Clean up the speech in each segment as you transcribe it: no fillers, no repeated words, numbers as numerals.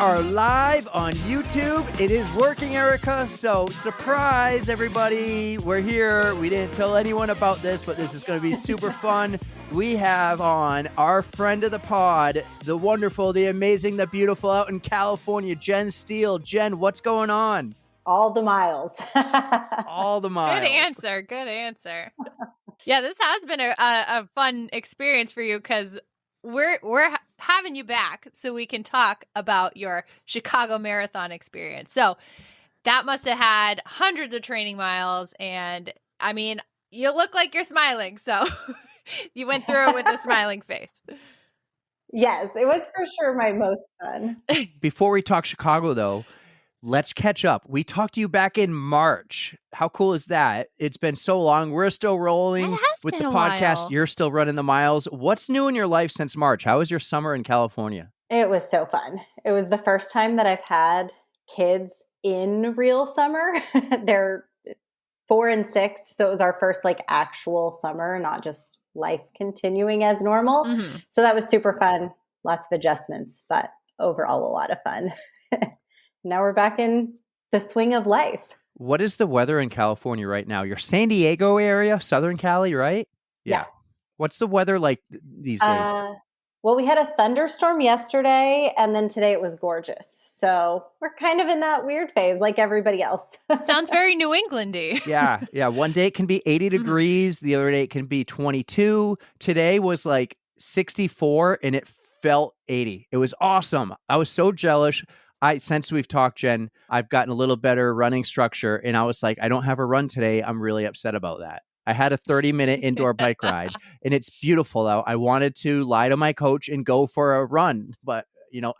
are live on YouTube. It is working, Erica. So surprise, everybody. We're here. We didn't tell anyone about this, but this is going to be super fun. We have on our friend of the pod, the wonderful, the amazing, the beautiful out in California, Jen Steele. Jen, what's going on? All the miles. All the miles. Good answer. Yeah, this has been a fun experience for you because we're having you back so we can talk about your Chicago Marathon experience. So that must have had hundreds of training miles, and I mean, you look like you're smiling, so you went through it with a smiling face. Yes, it was for sure my most fun. Before we talk Chicago, though, let's catch up. We talked to you back in March. How cool is that? It's been so long. We're still rolling with the podcast. While. You're still running the miles. What's new in your life since March? How was your summer in California? It was so fun. It was the first time that I've had kids in real summer. They're 4 and 6, so it was our first actual summer, not just life continuing as normal. Mm-hmm. So that was super fun. Lots of adjustments, but overall a lot of fun. Now we're back in the swing of life. What is the weather in California right now? You're San Diego area, Southern Cali, right? Yeah. What's the weather like these days? Well, we had a thunderstorm yesterday, and then today it was gorgeous. So we're kind of in that weird phase like everybody else. Sounds very New England-y. Yeah. One day it can be 80 degrees. The other day it can be 22. Today was 64, and it felt 80. It was awesome. I was so jealous. Since we've talked, Jen, I've gotten a little better running structure, and I was like, I don't have a run today. I'm really upset about that. I had a 30-minute indoor bike ride, and it's beautiful though. I wanted to lie to my coach and go for a run, but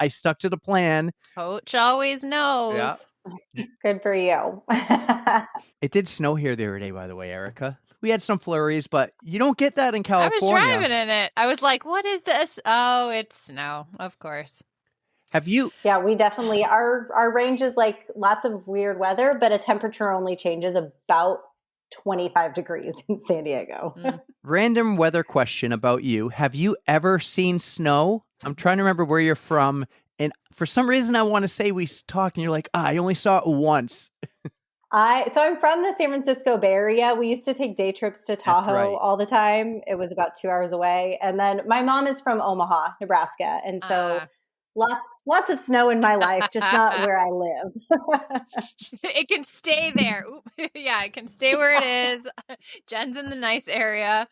I stuck to the plan. Coach always knows. Yeah. Good for you. It did snow here the other day, by the way, Erica. We had some flurries, but you don't get that in California. I was driving in it. I was like, what is this? Oh, it's snow, of course. Have you? Yeah, we definitely, our range is lots of weird weather, but a temperature only changes about 25 degrees in San Diego. Random weather question about you. Have you ever seen snow? I'm trying to remember where you're from. And for some reason, I want to say we talked and you're like, I only saw it once. So I'm from the San Francisco Bay Area. We used to take day trips to Tahoe all the time. It was about 2 hours away. And then my mom is from Omaha, Nebraska. And so lots of snow in my life, just not where I live. It can stay there. Yeah, it can stay where it is. Jen's in the nice area.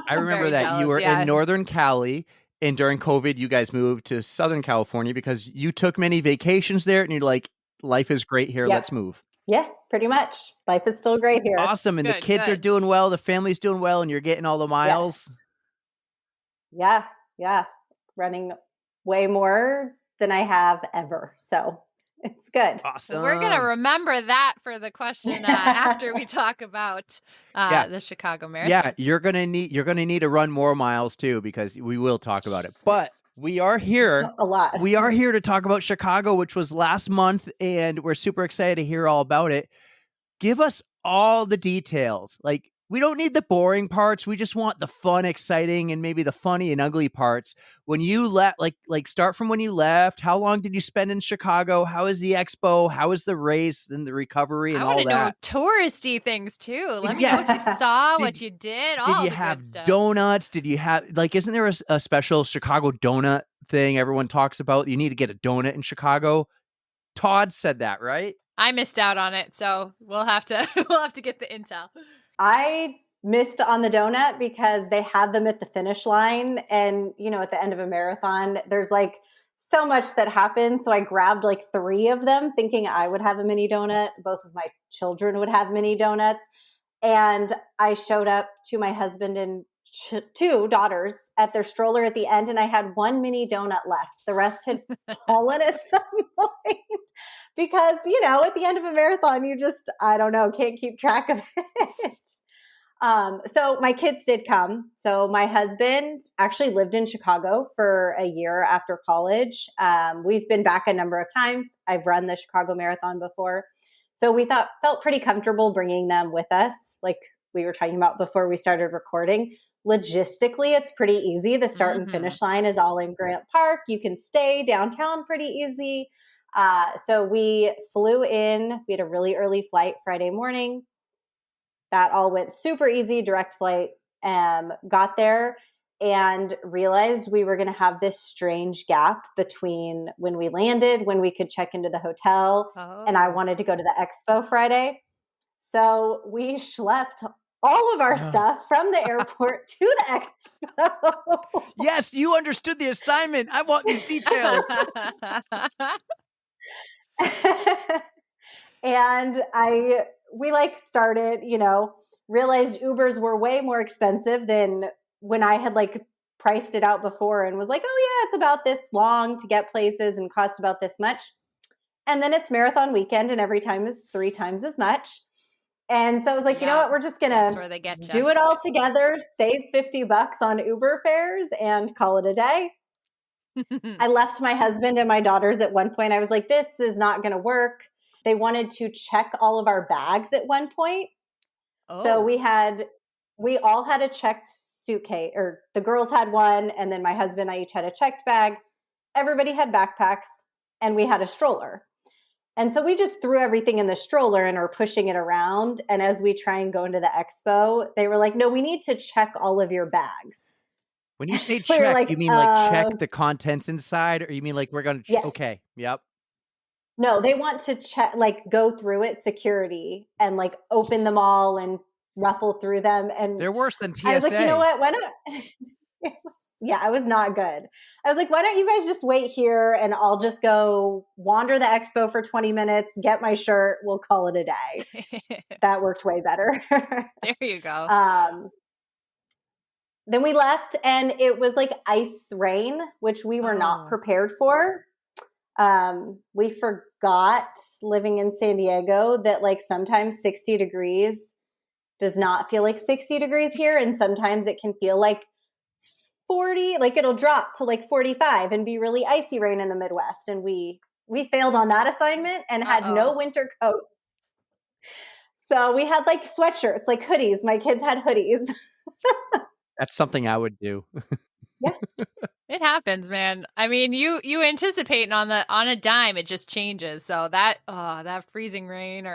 I remember that jealous, you were in Northern Cali, and during COVID, you guys moved to Southern California because you took many vacations there, and you're like, life is great here. Let's move. Yeah, pretty much. Life is still great here. Awesome. And the kids are doing well. The family's doing well, and you're getting all the miles. Yes. Yeah. Running way more than I have ever. So it's good. Awesome. We're going to remember that for the question after we talk about the Chicago Marathon. Yeah, you're going to need to run more miles too, because we will talk about it. But we are here a lot. We are here to talk about Chicago, which was last month, and we're super excited to hear all about it. Give us all the details. We don't need the boring parts. We just want the fun, exciting, and maybe the funny and ugly parts. When you left, start from when you left. How long did you spend in Chicago? How was the expo? How was the race and the recovery and all that? I want to know touristy things too. Let me know what you saw, what you did, all the good stuff. Donuts? Did you have isn't there a special Chicago donut thing everyone talks about? You need to get a donut in Chicago. Todd said that, right? I missed out on it, so we'll have to get the intel. I missed on the donut because they had them at the finish line. And, at the end of a marathon, there's so much that happens. So I grabbed 3 of them thinking I would have a mini donut. Both of my children would have mini donuts. And I showed up to my husband and 2 daughters at their stroller at the end. And I had 1 mini donut left. The rest had fallen at some point. Because, at the end of a marathon, you just, I don't know, can't keep track of it. So my kids did come. So my husband actually lived in Chicago for a year after college. We've been back a number of times. I've run the Chicago Marathon before. So we felt pretty comfortable bringing them with us. Like we were talking about before we started recording. Logistically, it's pretty easy. The start and finish line is all in Grant Park. You can stay downtown pretty easy. So we flew in. We had a really early flight Friday morning. That all went super easy, direct flight. Got there and realized we were going to have this strange gap between when we landed, when we could check into the hotel, and I wanted to go to the expo Friday. So we schlepped all of our stuff from the airport to the expo. Yes, you understood the assignment. I want these details. And we like started, realized Ubers were way more expensive than when I had like priced it out before and was like, oh yeah, it's about this long to get places and cost about this much. And then it's marathon weekend and every time is 3 times as much. And so I was like, you know what, we're just going to do it all together, save $50 on Uber fares and call it a day. I left my husband and my daughters at one point. I was like, this is not going to work. They wanted to check all of our bags at one point. Oh. So we all had a checked suitcase, or the girls had one, and then my husband and I each had a checked bag. Everybody had backpacks, and we had a stroller. And so we just threw everything in the stroller and are pushing it around. And as we try and go into the expo, they were like, no, we need to check all of your bags. When you say check, like, you mean like check the contents inside, or you mean like we're going to, okay, yep. No, they want to check, like go through it, security, and like open them all and ruffle through them. And they're worse than TSA. I was like, you know what? Why don't, it was not good. I was like, why don't you guys just wait here and I'll just go wander the expo for 20 minutes, get my shirt, we'll call it a day. That worked way better. There you go. Then we left and it was like ice rain, which we were not prepared for. We forgot, living in San Diego, that like sometimes 60 degrees does not feel like 60 degrees here. And sometimes it can feel like 40, like it'll drop to like 45 and be really icy rain in the Midwest. And we failed on that assignment and had no winter coats. So we had like sweatshirts, like hoodies. My kids had hoodies. That's something I would do. Yeah. It happens, man. I mean, you anticipate on a dime, it just changes. So that freezing rain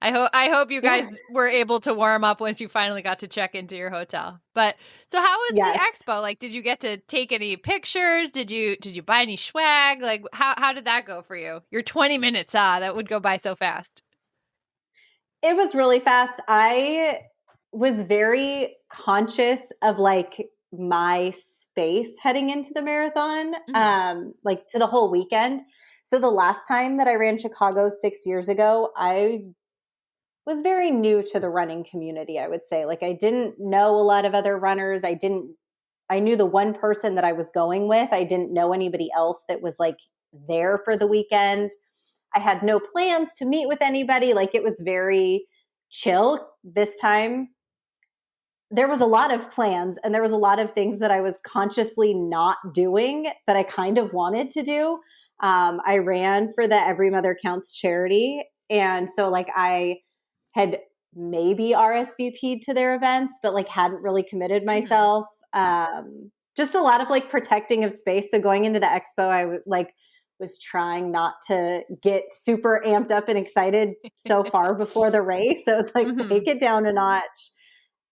I hope you guys were able to warm up once you finally got to check into your hotel. But so how was the expo? Like, did you get to take any pictures? Did you buy any swag? Like, how did that go for you? Your 20 minutes, that would go by so fast. It was really fast. I was very conscious of like my space heading into the marathon, like to the whole weekend. So the last time that I ran Chicago 6 years ago, I was very new to the running community, I would say. Like I didn't know a lot of other runners. I knew the one person that I was going with. I didn't know anybody else that was like there for the weekend. I had no plans to meet with anybody. Like it was very chill this time. There was a lot of plans and there was a lot of things that I was consciously not doing that I kind of wanted to do. I ran for the Every Mother Counts charity. And so like I had maybe RSVP'd to their events, but like hadn't really committed myself. Just a lot of like protecting of space. So going into the expo, I was trying not to get super amped up and excited so far before the race. So it's like, take it down a notch.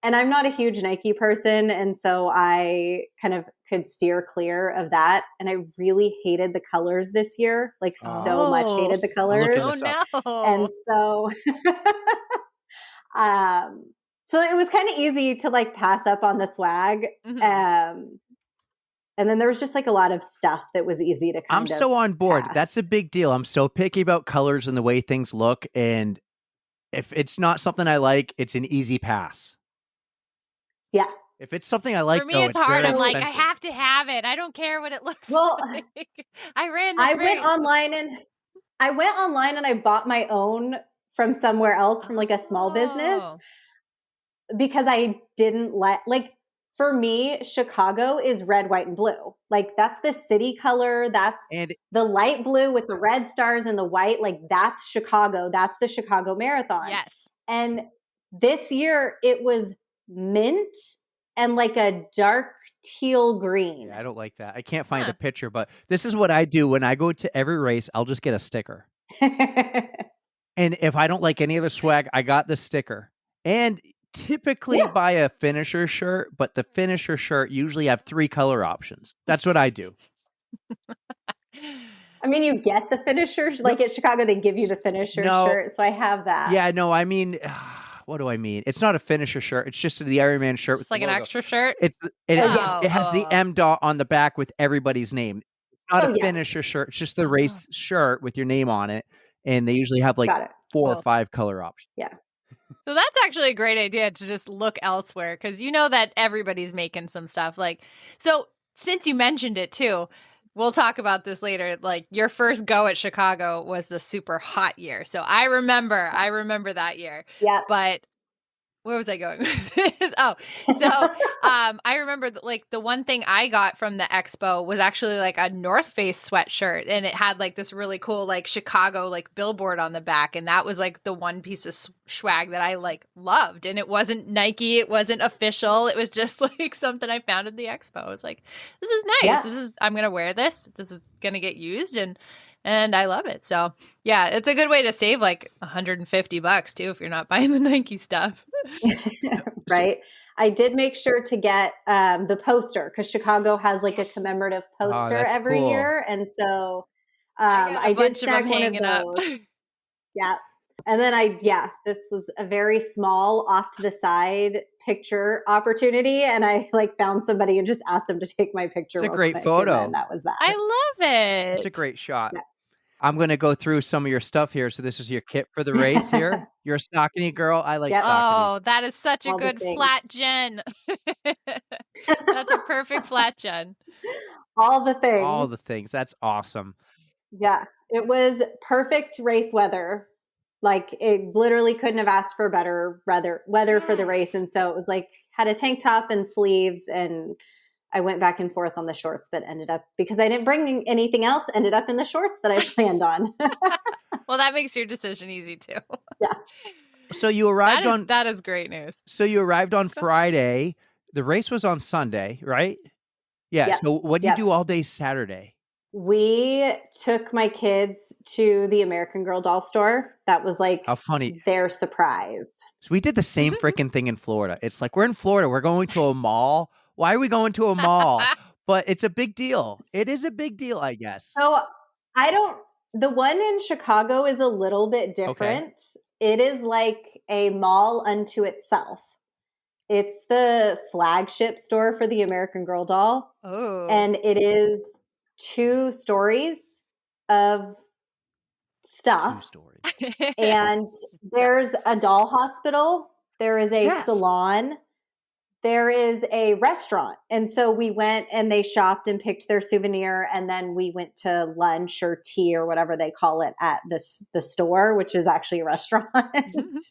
And I'm not a huge Nike person. And so I kind of could steer clear of that. And I really hated the colors this year, like so much hated the colors. Oh no. And so, so it was kind of easy to like pass up on the swag. And then there was just like a lot of stuff that was easy to kind of I'm so on board. pass. That's a big deal. I'm so picky about colors and the way things look. And if it's not something I like, it's an easy pass. Yeah. If it's something I like, for me, though, it's hard. I'm expensive. like, I have to have it. I don't care what it looks like. I went online and I bought my own from somewhere else, from like a small business, because I didn't for me, Chicago is red, white, and blue. Like that's the city color. That's the light blue with the red stars and the white. Like that's Chicago. That's the Chicago Marathon. Yes. And this year it was mint and like a dark teal green. Yeah, I don't like that. I can't find a picture, but this is what I do when I go to every race. I'll just get a sticker. And if I don't like any of the swag, I got the sticker. And typically buy a finisher shirt, but the finisher shirt usually have 3 color options. That's what I do. I mean, you get the finishers. Like at Chicago, they give you the finisher shirt. So I have that. Yeah, no, I mean, what do I mean? It's not a finisher shirt. It's just the Ironman shirt. It's like an extra shirt? It has the M dot on the back with everybody's name. It's not a finisher shirt. It's just the race shirt with your name on it. And they usually have like 4 or 5 color options. Yeah. So that's actually a great idea to just look elsewhere, because you know that everybody's making some stuff. Like, so since you mentioned it too, we'll talk about this later. Like, your first go at Chicago was the super hot year. So I remember that year. Yeah. But where was I going with this? Oh, so I remember like the one thing I got from the expo was actually like a North Face sweatshirt, and it had like this really cool like Chicago like billboard on the back, and that was like the one piece of swag that I like loved. And it wasn't Nike, it wasn't official, it was just like something I found at the expo. I was like, this is nice. Yeah. I'm gonna wear this. This is gonna get used, and I love it. So yeah, it's a good way to save like $150 too if you're not buying the Nike stuff. Right. I did make sure to get the poster, because Chicago has like a commemorative poster every year. And so I did snag one of those. Yeah. And then this was a very small off to the side picture opportunity. And I like found somebody and just asked them to take my picture. It's a great photo. And that was that. I love it. It's a great shot. Yeah. I'm going to go through some of your stuff here. So this is your kit for the race here. You're a Saucony girl. I like Saucony. Oh, that is such a good flat gen. That's a perfect flat gen. All the things. All the things. That's awesome. Yeah. It was perfect race weather. Like, it literally couldn't have asked for better weather for the race. And so it was like, had a tank top and sleeves, and I went back and forth on the shorts, but ended up, because I didn't bring anything else, ended up in the shorts that I planned on. Well, that makes your decision easy too. Yeah. So you arrived that is great news. So you arrived on Friday. The race was on Sunday, right? Yeah. Yep. So what did you do all day Saturday? We took my kids to the American Girl doll store. That was like how funny their surprise. So we did the same freaking thing in Florida. It's like, we're in Florida. We're going to a mall. Why are we going to a mall? But it's a big deal. It is a big deal, I guess. So the one in Chicago is a little bit different. Okay. It is like a mall unto itself. It's the flagship store for the American Girl doll. Oh. And it is 2 stories of stuff. 2 stories. And there's a doll hospital. There is a salon. There is a restaurant. And so we went and they shopped and picked their souvenir. And then we went to lunch or tea or whatever they call it at the store, which is actually a restaurant.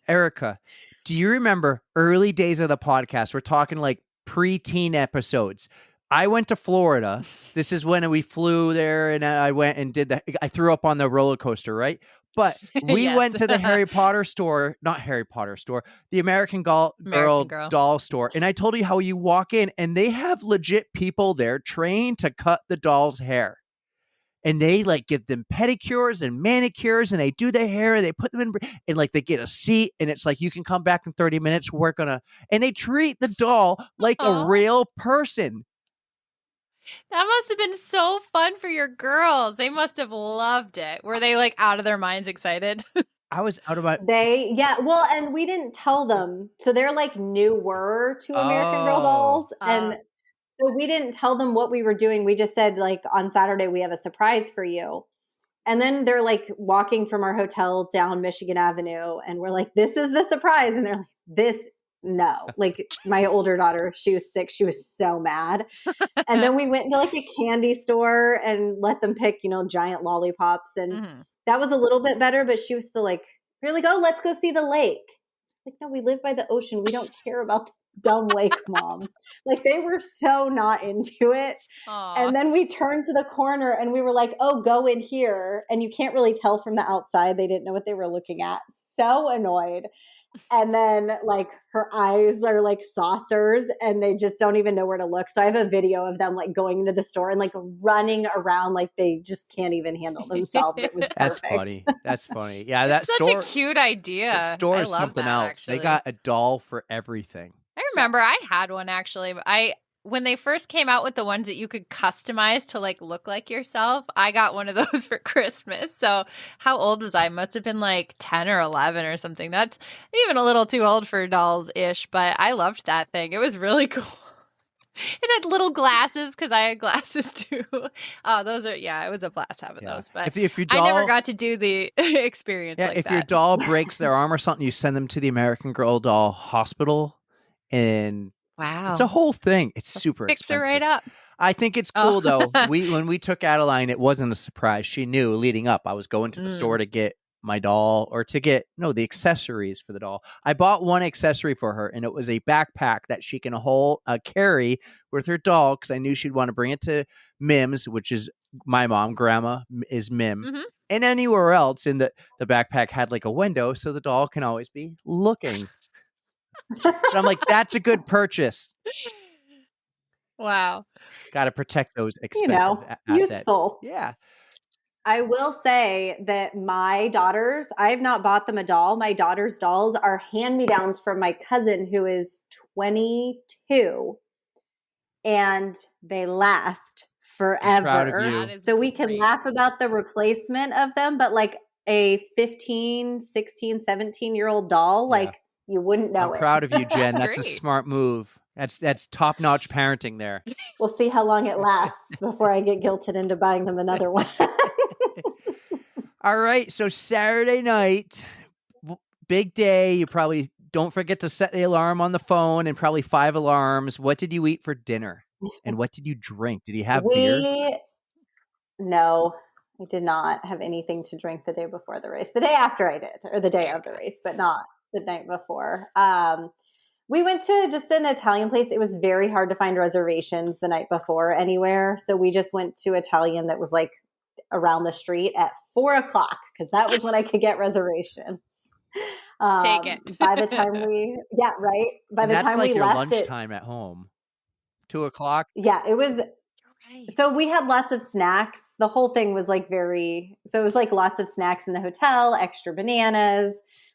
Erica, do you remember early days of the podcast? We're talking like pre-teen episodes. I went to Florida. This is when we flew there, and I went and I threw up on the roller coaster, right? But we went to the the American Girl doll store. And I told you how you walk in and they have legit people there trained to cut the doll's hair. And they like give them pedicures and manicures, and they do their hair, and they put them in, and like they get a seat, and it's like, you can come back in 30 minutes, and they treat the doll like a real person. That must have been so fun for your girls. They must have loved it. Were they like out of their minds excited? I was out of my... Well, and we didn't tell them. So they're like newer to American Girl dolls. And so we didn't tell them what we were doing. We just said like, on Saturday, we have a surprise for you. And then they're like walking from our hotel down Michigan Avenue. And we're like, this is the surprise. And they're like, no, like my older daughter, she was 6. She was so mad. And then we went into like a candy store and let them pick, giant lollipops. And that was a little bit better, but she was still like, we're like, oh, let's go see the lake. Like, no, we live by the ocean. We don't care about the dumb lake, Mom. Like, they were so not into it. Aww. And then we turned to the corner and we were like, oh, go in here. And you can't really tell from the outside. They didn't know what they were looking at. So annoyed. And then like her eyes are like saucers and they just don't even know where to look. So I have a video of them like going into the store and like running around like they just can't even handle themselves. It was That's perfect. funny. That's funny. Yeah, It's that such a store. cute That idea. store I is love something that, else. actually. They got a doll for everything. I remember I had one actually. When they first came out with the ones that you could customize to like look like yourself, I got one of those for Christmas. So how old was I? Must have been like 10 or 11 or something. That's even a little too old for dolls-ish, but I loved that thing. It was really cool. It had little glasses because I had glasses too. It was a blast having those. But if your I never doll, got to do the experience like if that. your doll breaks their arm or something, you send them to the American Girl Doll Hospital, and it's a Wow. whole thing. It's super Fix her expensive. right up. I think it's Oh. cool though. When we took Adeline, it wasn't a surprise. She knew leading up. I was going to the store to get my doll or to get the accessories for the doll. I bought one accessory for her, and it was a backpack that she can carry with her doll because I knew she'd want to bring it to Mims, which is my mom. Grandma is Mim. Mhm. And anywhere else in the backpack had like a window so the doll can always be looking. So I'm like, that's a good purchase. Wow. Got to protect those expensive assets. Useful. Yeah. I will say that my daughters, I have not bought them a doll. My daughter's dolls are hand-me-downs from my cousin who is 22, and they last I'm proud of forever. you. So we can laugh about the replacement of them, but like a 15, 16, 17-year-old doll, Yeah. like you wouldn't know I'm it. proud of you, Jen. That's That's a great. smart move. That's top-notch parenting there. We'll see how long it lasts before I get guilted into buying them another one. All right. So Saturday night, big day. You probably don't forget to set the alarm on the phone and probably 5 alarms. What did you eat for dinner? And what did you drink? Did you have beer? No, I did not have anything to drink the day before the race. The day after I did, or the day of the race, but not the night before. We went to just an Italian place. It was very hard to find reservations the night before anywhere. So we just went to Italian that was like around the street at 4:00 because that was when I could get reservations. Take it. By the time right. By And the that's time like we your left lunchtime at home. 2:00. Yeah, it was. Right. So we had lots of snacks. The whole thing was like so it was like lots of snacks in the hotel, extra bananas.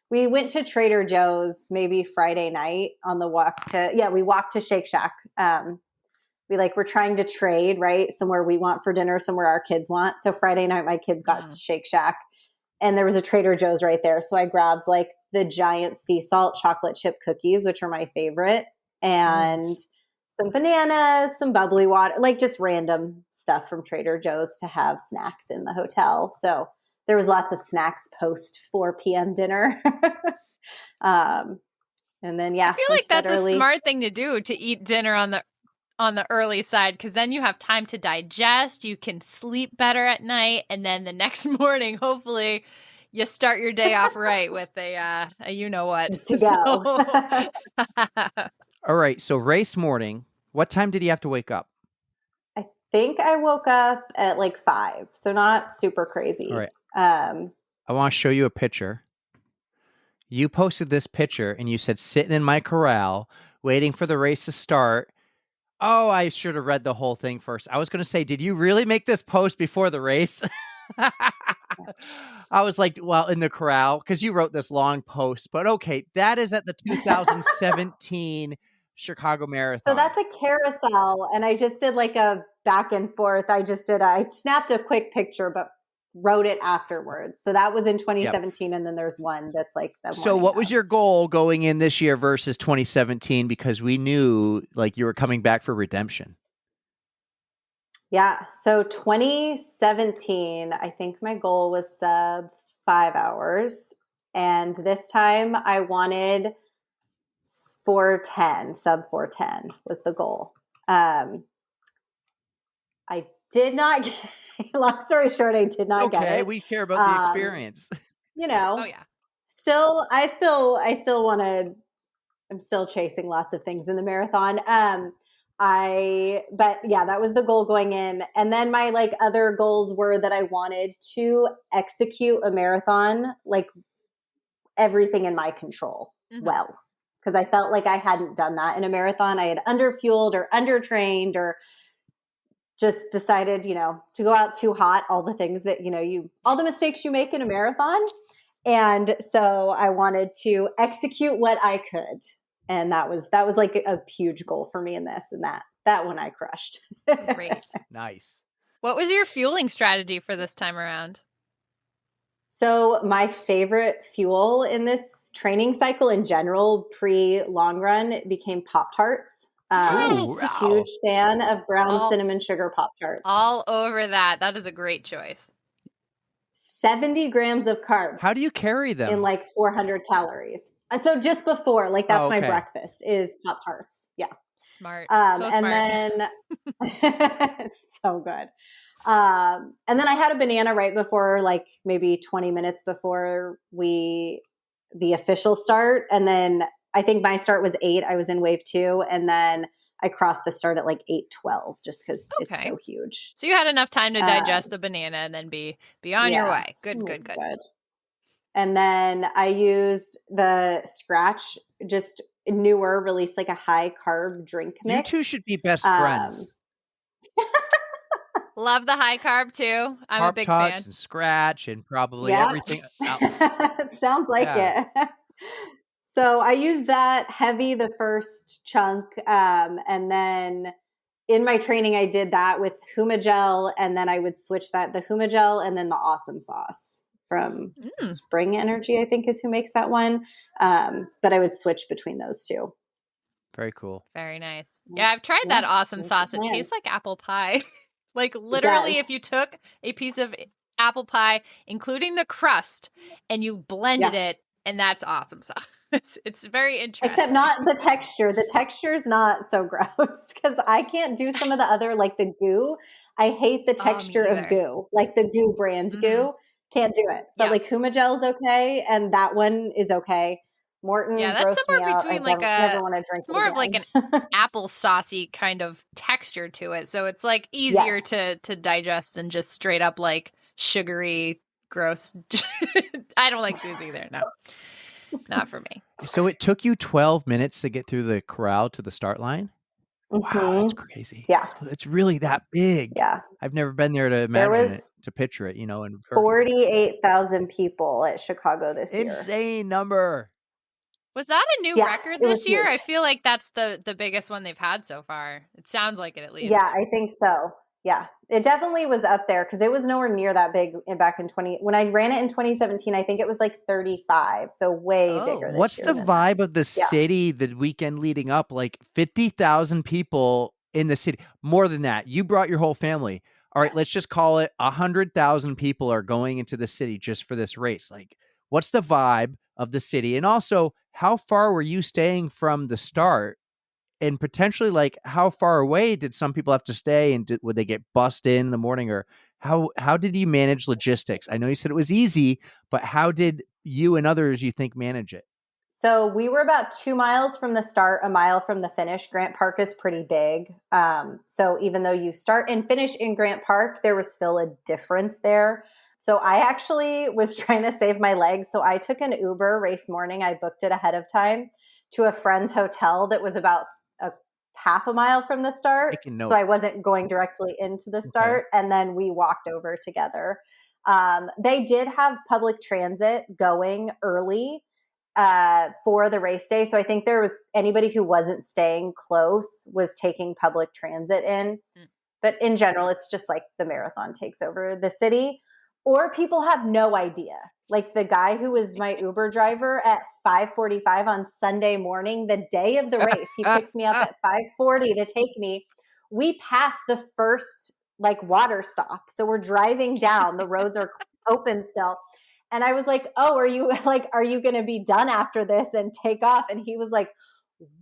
We went to Trader Joe's maybe Friday night on the we walked to Shake Shack. We're trying to trade, right? Somewhere we want for dinner, somewhere our kids want. So Friday night, my kids got Shake Shack and there was a Trader Joe's right there. So I grabbed like the giant sea salt chocolate chip cookies, which are my favorite, and some bananas, some bubbly water, like just random stuff from Trader Joe's to have snacks in the hotel. So there was lots of snacks post 4 p.m. dinner. And then, I feel like that's a smart thing to do, to eat dinner on the early side, because then you have time to digest, you can sleep better at night, and then the next morning, hopefully, you start your day off right with a you know what to go. All right. So race morning, what time did you have to wake up? I think I woke up at like 5, so not super crazy. All right. I want to show you a picture. You posted this picture and you said, sitting in my corral, waiting for the race to start. Oh, I should have read the whole thing first. I was going to say, did you really make this post before the race? I was like, well, in the corral, because you wrote this long post, but okay, that is at the 2017 Chicago Marathon. So that's a carousel, and I just did like a back and forth. I snapped a quick picture, but wrote it afterwards. So that was in 2017, and then there's one that's like that. So what was your goal going in this year versus 2017? Because we knew like you were coming back for redemption. Yeah. So 2017, I think my goal was sub 5 hours. And this time I wanted 4:10, sub 4:10 was the goal. I did not get, long story short, I did not get it. Okay, we care about the experience. Oh yeah. I still wanted, I'm still chasing lots of things in the marathon. But yeah, that was the goal going in. And then my like other goals were that I wanted to execute a marathon, like everything in my control. well, because I felt like I hadn't done that in a marathon. I had underfueled or undertrained or just decided, to go out too hot, all the things that, all the mistakes you make in a marathon. And so I wanted to execute what I could. And that was like a huge goal for me in this, and that one I crushed. Great. Nice. What was your fueling strategy for this time around? So my favorite fuel in this training cycle in general, pre-long run, became Pop-Tarts. Huge fan of brown cinnamon sugar Pop-Tarts. All over that. That is a great choice. 70 grams of carbs. How do you carry them? In like 400 calories. So just before, like that's my breakfast is Pop-Tarts. Yeah. Smart. So and smart. Then it's so good. And then I had a banana right before, like maybe 20 minutes before the official start. And then I think my start was 8. I was in wave 2. And then I crossed the start at like 8:12 just because it's so huge. So you had enough time to digest the banana and then be on your way. Good. And then I used the Scratch, just newer, released like a high carb drink mix. You two should be best friends. Love the high carb too. I'm a big fan. And Scratch and probably everything. Sounds like it. So I used that heavy the first chunk. And then in my training, I did that with Humagel. And then I would switch the Humagel and then the Awesome Sauce from Spring Energy, I think is who makes that one. But I would switch between those two. Very cool. Very nice. Yeah, I've tried that Awesome Sauce. It tastes like apple pie. Like literally if you took a piece of apple pie, including the crust, and you blended it, and that's awesome sauce. It's very interesting. Except not the texture. The texture is not so gross because I can't do some of the other, like the goo. I hate the texture of goo, like the goo brand goo. Can't do it. But like Humagel is okay, and that one is okay. Morton, that's somewhere between like it's more of like an apple saucy kind of texture to it. So it's like easier to digest than just straight up like sugary, gross. I don't like booze either. No, not for me. So it took you 12 minutes to get through the corral to the start line? Wow, that's crazy. Yeah. So it's really that big. Yeah. I've never been there to imagine it, to picture it, and 48,000 people at Chicago this year. Insane number. Was that a new record this year? Huge. I feel like that's the biggest one they've had so far. It sounds like it at least. Yeah, I think so. Yeah, it definitely was up there because it was nowhere near that big back in when I ran it in 2017. I think it was like 35, so way bigger. What's the vibe of the city the weekend leading up? Like 50,000 people in the city, more than that. You brought your whole family. All right, let's just call it 100,000 people are going into the city just for this race. Like, what's the vibe of the city? And also, how far were you staying from the start? And potentially, like, how far away did some people have to stay? And would they get bussed in the morning? Or how did you manage logistics? I know you said it was easy, but how did you and others, you think, manage it? So we were about 2 miles from the start, a mile from the finish. Grant Park is pretty big. So even though you start and finish in Grant Park, there was still a difference there. So I actually was trying to save my legs. So I took an Uber race morning. I booked it ahead of time to a friend's hotel that was about a half a mile from the start. So I wasn't going directly into the start. And then we walked over together. They did have public transit going early for the race day. So I think there was anybody who wasn't staying close was taking public transit in. But in general, it's just like the marathon takes over the city. Or people have no idea. Like the guy who was my Uber driver at 5:45 on Sunday morning, the day of the race, he picks me up at 5:40 to take me. We passed the first like water stop. So we're driving down, the roads are open still. And I was like, "Oh, are you going to be done after this and take off?" And he was like,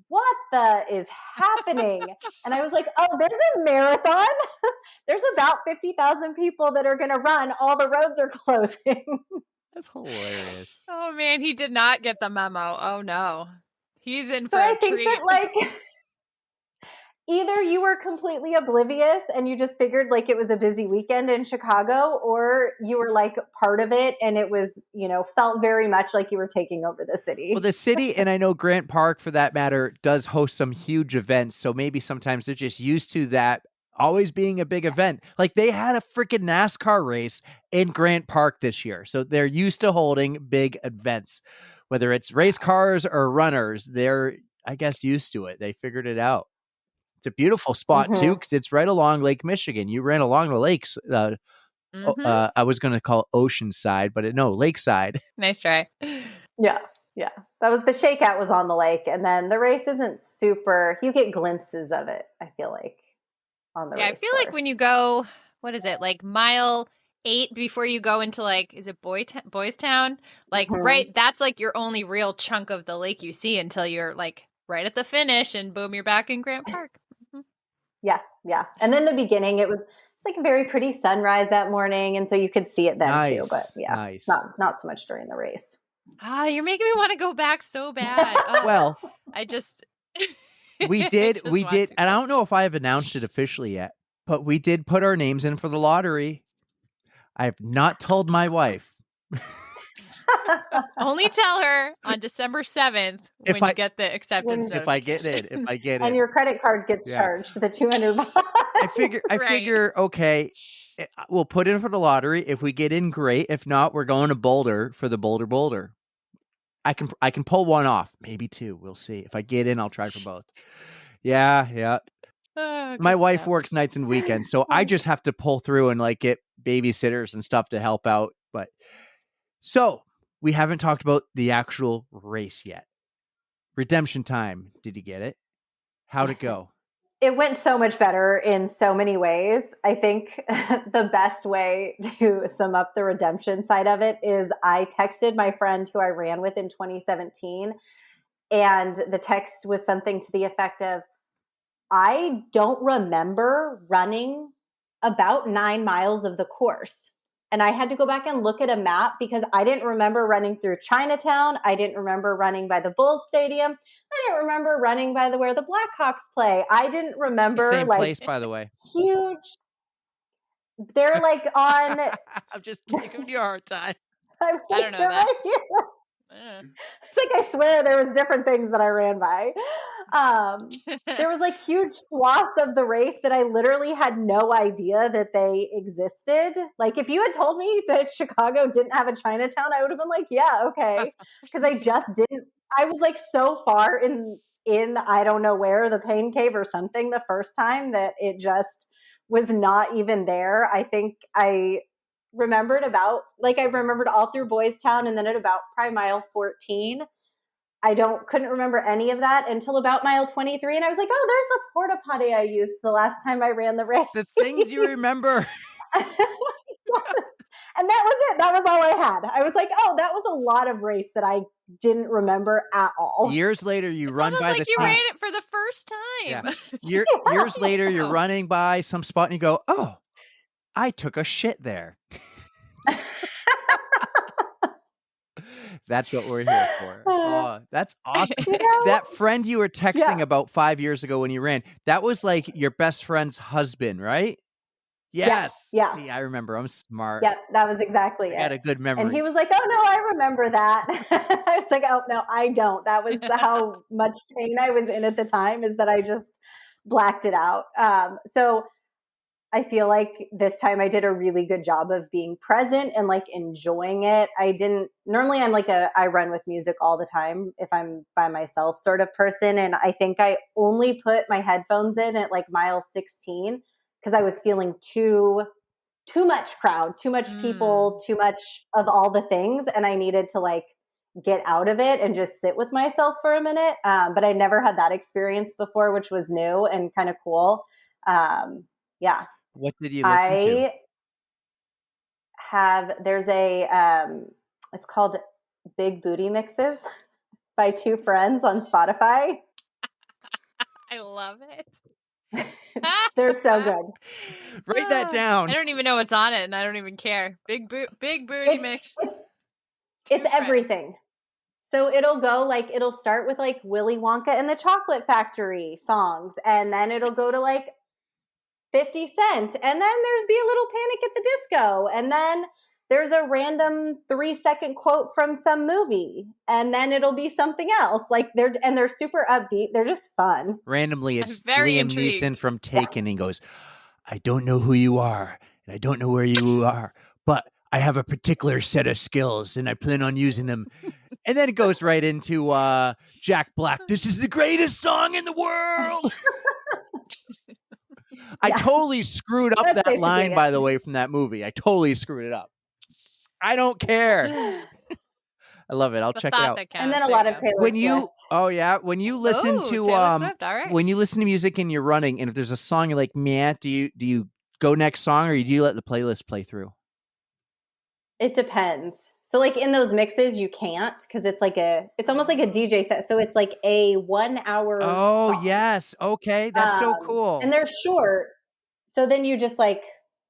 "What the is happening?" And I was like, "Oh, there's a marathon. There's about 50,000 people that are going to run. All the roads are closing." That's hilarious. Oh man, he did not get the memo. Oh no. He's in for I a think treat. that either you were completely oblivious and you just figured like it was a busy weekend in Chicago, or you were like part of it and it was, felt very much like you were taking over the city. Well, the city, and I know Grant Park for that matter, does host some huge events. So maybe sometimes they're just used to that always being a big event. Like they had a freaking NASCAR race in Grant Park this year. So they're used to holding big events, whether it's race cars or runners. They're, I guess, used to it. They figured it out. It's a beautiful spot too, because it's right along Lake Michigan. You ran along the lakes. I was going to call it Oceanside, but no, Lakeside. Nice try. Yeah. That was the shakeout was on the lake, and then the race isn't super. You get glimpses of it, I feel like, on the race I feel course. like when you go, what is it, like mile 8 before you go into like, is it Boys Town? Like right, that's like your only real chunk of the lake you see until you're like right at the finish, and boom, you're back in Grant Park. Yeah. And then the beginning, it's like a very pretty sunrise that morning, and so you could see it then too. But nice. not so much during the race. You're making me want to go back so bad. Well, I just we did, and I don't know if I have announced it officially yet, but we did put our names in for the lottery. I have not told my wife. Only tell her on December 7th when you get the acceptance. If I get it, and your credit card gets charged the $200. I figure, okay, we'll put in for the lottery. If we get in, great. If not, we're going to Boulder for the Boulder. I can pull one off, maybe two. We'll see. If I get in, I'll try for both. Yeah. My wife works nights and weekends, so I just have to pull through and like get babysitters and stuff to help out. But so we haven't talked about the actual race yet. Redemption time. Did you get it? How'd it go? It went so much better in so many ways. I think the best way to sum up the redemption side of it is I texted my friend who I ran with in 2017, and the text was something to the effect of, I don't remember running about 9 miles of the course. And I had to go back and look at a map because I didn't remember running through Chinatown. I didn't remember running by the Bulls Stadium. I didn't remember running by where the Blackhawks play. I didn't remember Same place, by the way. Huge. They're like on. I'm just giving you a hard time. I don't know that. Right here. It's like I swear there was different things that I ran by. There was like huge swaths of the race that I literally had no idea that they existed. Like if you had told me that Chicago didn't have a Chinatown, I would have been like, yeah, okay. Because I just didn't. I was like so far in I don't know where, the Pain Cave or something the first time that it just was not even there. I think I remembered I remembered all through Boys Town, and then at about probably mile 14, couldn't remember any of that until about mile 23. And I was like, oh, there's the porta potty I used the last time I ran the race. The things you remember. Yes. And that was it. That was all I had. I was like, oh, that was a lot of race that I didn't remember at all. Years later, you run by the you ran it for the first time. Yeah. Years later, you're running by some spot and you go, oh, I took a shit there. That's what we're here for. Oh, that's awesome. That friend you were texting about 5 years ago when you ran, that was like your best friend's husband, right? Yes. Yeah. See, I remember. I'm smart. Yeah, that was exactly it. I had a good memory. And he was like, oh, no, I remember that. I was like, oh, no, I don't. That was how much pain I was in at the time, is that I just blacked it out. So I feel like this time I did a really good job of being present and like enjoying it. Normally I'm like I run with music all the time if I'm by myself sort of person. And I think I only put my headphones in at like mile 16 because I was feeling too much crowd, too much people, too much of all the things. And I needed to like get out of it and just sit with myself for a minute. But I never had that experience before, which was new and kind of cool. Yeah. What did you listen to? There's it's called Big Booty Mixes by two friends on Spotify. I love it. They're so good. Write that down. I don't even know what's on it, and I don't even care. Big booty mix. It's everything. So it'll start with like Willy Wonka and the Chocolate Factory songs, and then it'll go to like 50 Cent, and then there's Be a Little Panic at the Disco, and then there's a random 3-second quote from some movie, and then it'll be something else. Like they're super upbeat. They're just fun. Randomly, it's very Liam intrigued. Neeson from Taken. And he goes, I don't know who you are, and I don't know where you are, but I have a particular set of skills, and I plan on using them. And then it goes right into Jack Black. This is the greatest song in the world. I totally screwed up that line, by the way, from that movie. I totally screwed it up. I don't care. I love it. I'll check it out. And then a lot of Taylor Swift. Oh yeah, when you listen to Taylor Swift, all right. when you listen to music and you're running, and if there's a song you're like, man, do you go next song, or do you let the playlist play through? It depends. So like in those mixes, you can't, because it's almost like a DJ set. So it's like a 1 hour. Oh song. yes, okay, that's so cool. And they're short, so then you just like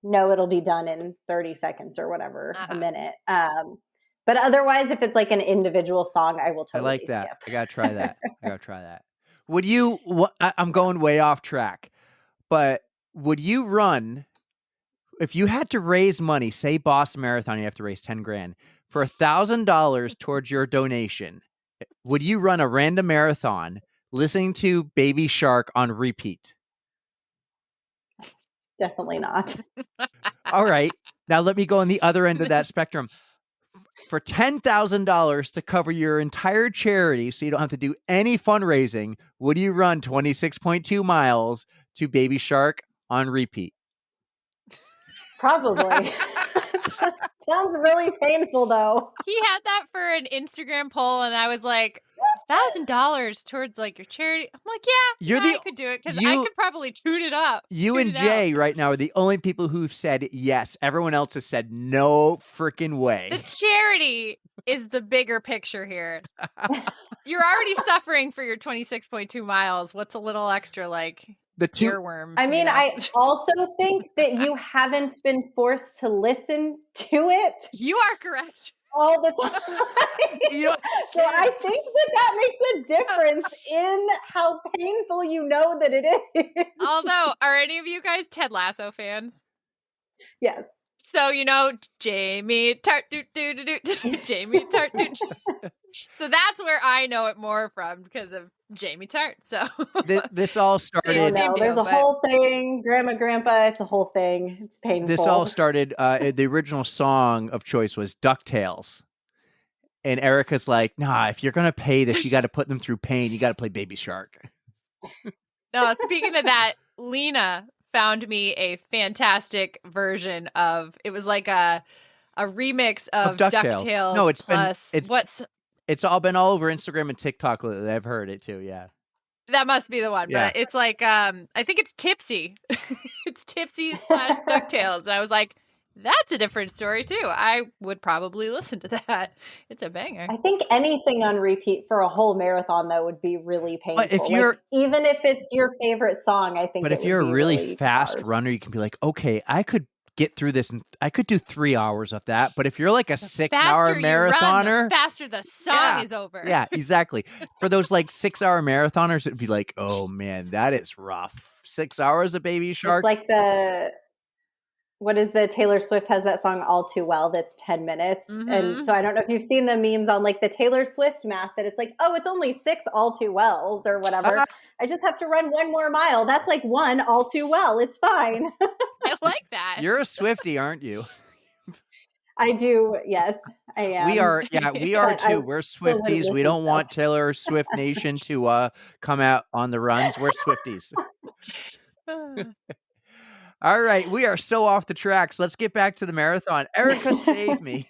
know it'll be done in 30 seconds or whatever, a minute. But otherwise, if it's like an individual song, I will totally skip. I gotta try that. Would you? I'm going way off track, but would you run? If you had to raise money, say Boston Marathon, you have to raise 10 grand for $1,000 towards your donation. Would you run a random marathon listening to Baby Shark on repeat? Definitely not. All right. Now let me go on the other end of that spectrum. For $10,000 to cover your entire charity, so you don't have to do any fundraising, would you run 26.2 miles to Baby Shark on repeat? Probably. Sounds really painful, though. He had that for an Instagram poll, and I was like, $1,000 towards like your charity. I'm like, I could do it, because I could probably tune it up. You and Jay right now are the only people who've said yes. Everyone else has said no freaking way. The charity is the bigger picture here. You're already suffering for your 26.2 miles. What's a little extra, like the earworm? I mean, I also think that you haven't been forced to listen to it. You are correct. All the time. So I think that makes a difference in how painful you know that it is. Although, are any of you guys Ted Lasso fans? Yes. So, Jamie Tart, Jamie Tart. So that's where I know it more from, because of Jamie Tart. So this all started. There's a whole thing. Grandpa, it's a whole thing. It's painful. This all started. The original song of choice was DuckTales. And Erica's like, nah, if you're going to pay this, you got to put them through pain. You got to play Baby Shark. No, speaking of that, Lena found me a fantastic version of, it was like a remix of DuckTales. No, it's all been all over Instagram and TikTok lately. I've heard it too. Yeah. That must be the one. Yeah. But it's like, I think it's Tipsy. It's Tipsy / DuckTales. And I was like, that's a different story too. I would probably listen to that. It's a banger. I think anything on repeat for a whole marathon, though, would be really painful. But if you're, even if it's your favorite song, I think. But if you're a really fast runner, you can be like, okay, I could get through this, and I could do 3 hours of that. But if you're like a 6-hour marathoner, the faster the song is over. Yeah, exactly. For those like 6-hour marathoners, it'd be like, oh man, that is rough. 6 hours of Baby Shark. It's like what is the Taylor Swift has that song All Too Well that's 10 minutes. Mm-hmm. And so I don't know if you've seen the memes on like the Taylor Swift math that it's like, oh, it's only 6 All Too Wells or whatever. I just have to run 1 more mile. That's like 1 All Too Well. It's fine. I like that. You're a Swiftie, aren't you? I do. Yes, I am. We are too. We're Swifties. We don't want Taylor Swift Nation to come out on the runs. We're Swifties. All right, we are so off the tracks. Let's get back to the marathon. Erica, save me.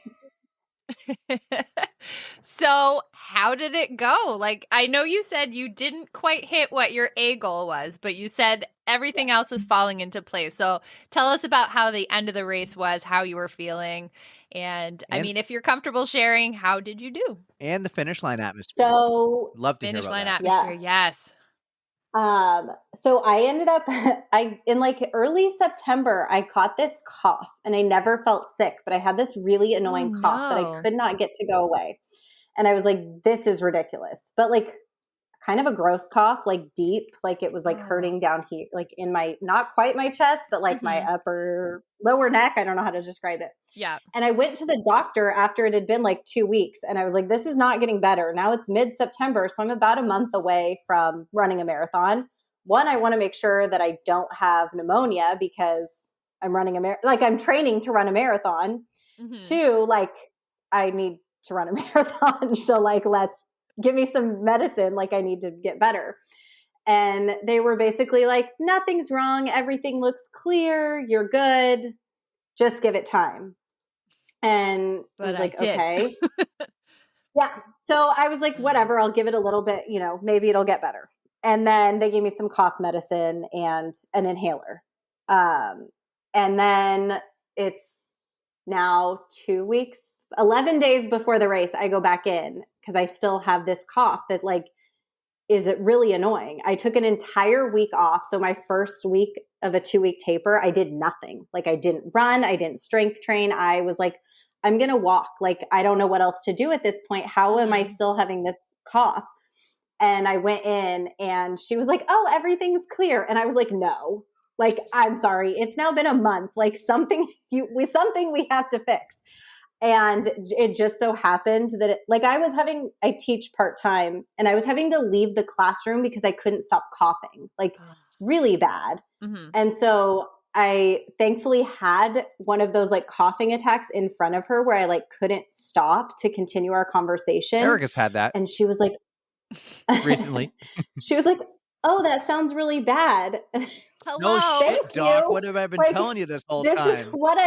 So how did it go? Like, I know you said you didn't quite hit what your A goal was, but you said everything else was falling into place. So tell us about how the end of the race was, how you were feeling. And I mean, if you're comfortable sharing, how did you do? And the finish line atmosphere. So love to finish hear line about atmosphere. Yeah. Yes. So I ended up, in like early September, I caught this cough and I never felt sick, but I had this really annoying cough that I could not get to go away. And I was like, this is ridiculous. But like kind of a gross cough, like deep, like it was like hurting down here, like in my, not quite my chest, but like my lower neck. I don't know how to describe it. Yeah. And I went to the doctor after it had been like 2 weeks, and I was like, this is not getting better. Now it's mid-September, so I'm about a month away from running a marathon. One, I want to make sure that I don't have pneumonia because I'm running I'm training to run a marathon. Two, like I need to run a marathon. So like, let's give me some medicine. Like I need to get better. And they were basically like, nothing's wrong. Everything looks clear. You're good. Just give it time. And I was like, okay. Yeah. So I was like, whatever, I'll give it a little bit, maybe it'll get better. And then they gave me some cough medicine and an inhaler. And then it's now 2 weeks, 11 days before the race, I go back in because I still have this cough that like, is it really annoying? I took an entire week off. So my first week of a 2-week taper, I did nothing. Like I didn't run. I didn't strength train. I was like, I'm going to walk. Like, I don't know what else to do at this point. How am I still having this cough? And I went in and she was like, oh, everything's clear. And I was like, no, like, I'm sorry. It's now been a month. Like something we have to fix. And it just so happened that I teach part-time and I was having to leave the classroom because I couldn't stop coughing, like really bad. And so I thankfully had one of those like coughing attacks in front of her where I like couldn't stop to continue our conversation. Erica's had that. And she was like, recently. She was like, oh, that sounds really bad. Hello. No shit, Doc. What have I been telling you this whole time? This is what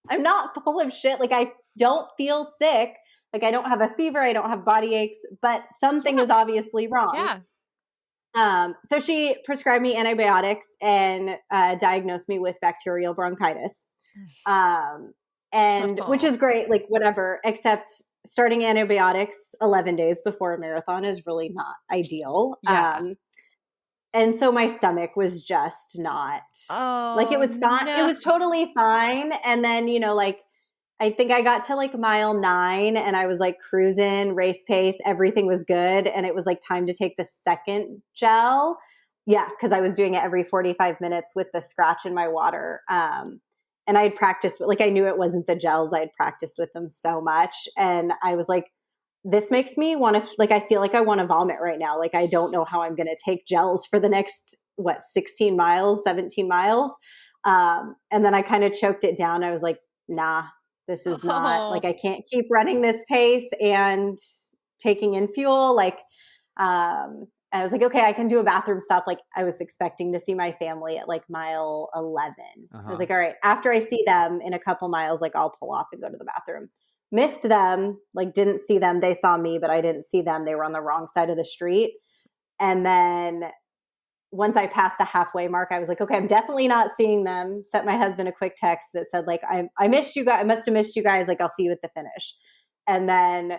I'm not full of shit. Like I don't feel sick. Like I don't have a fever. I don't have body aches, but something is obviously wrong. So she prescribed me antibiotics and diagnosed me with bacterial bronchitis. And which is great, like whatever, except starting antibiotics 11 days before a marathon is really not ideal. And so my stomach was just not like, it was fine. No. It was totally fine. And then, like, I think I got to like mile 9 and I was like cruising, race pace, everything was good. And it was like time to take the second gel. Yeah. Cause I was doing it every 45 minutes with the scratch in my water. And I had practiced, like, I knew it wasn't the gels. I had practiced with them so much. And I was like, this makes me want to, like, I feel like I want to vomit right now. Like, I don't know how I'm going to take gels for the next, 16 miles, 17 miles. And then I kind of choked it down. I was like, nah, this is not, like, I can't keep running this pace and taking in fuel. Like, I was like, okay, I can do a bathroom stop. Like I was expecting to see my family at like mile 11. I was like, all right, after I see them in a couple miles, like I'll pull off and go to the bathroom. Missed them, like didn't see them. They saw me, but I didn't see them. They were on the wrong side of the street. And then once I passed the halfway mark, I was like, okay, I'm definitely not seeing them. Sent my husband a quick text that said like, I missed you guys. I must have missed you guys. Like, I'll see you at the finish. And then